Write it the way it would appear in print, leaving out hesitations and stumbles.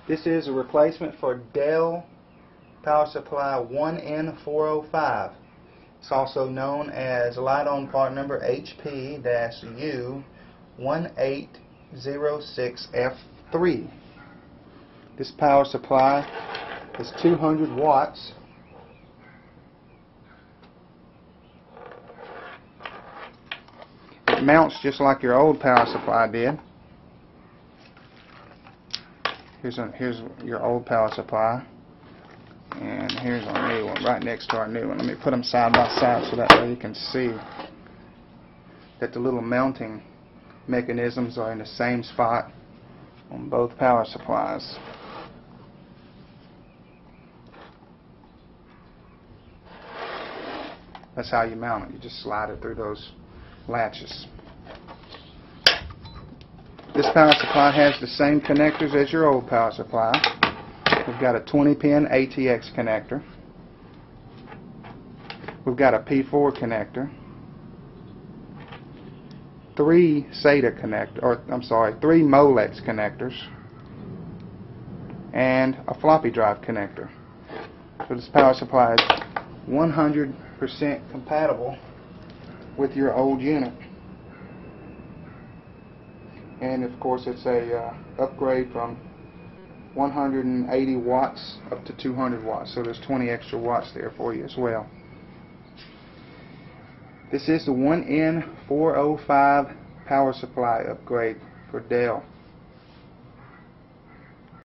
This is a replacement for Dell power supply 1N405. It's also known as light-on part number HP-U1806F3. This power supply is 200 watts. It mounts just like your old power supply did. Here's your old power supply, and here's our new one right next to our new one. Let me put them side by side so that way you can see that the little mounting mechanisms are in the same spot on both power supplies. That's how you mount it. You just slide it through those latches. This power supply has the same connectors as your old power supply. We've got a 20-pin ATX connector. We've got a P4 connector. 3 SATA connector, 3 Molex connectors, and a floppy drive connector. So this power supply is 100% compatible with your old unit. And of course it's a upgrade from 180 watts up to 200 watts, so there's 20 extra watts there for you as well. This is the 1N405 power supply upgrade for Dell.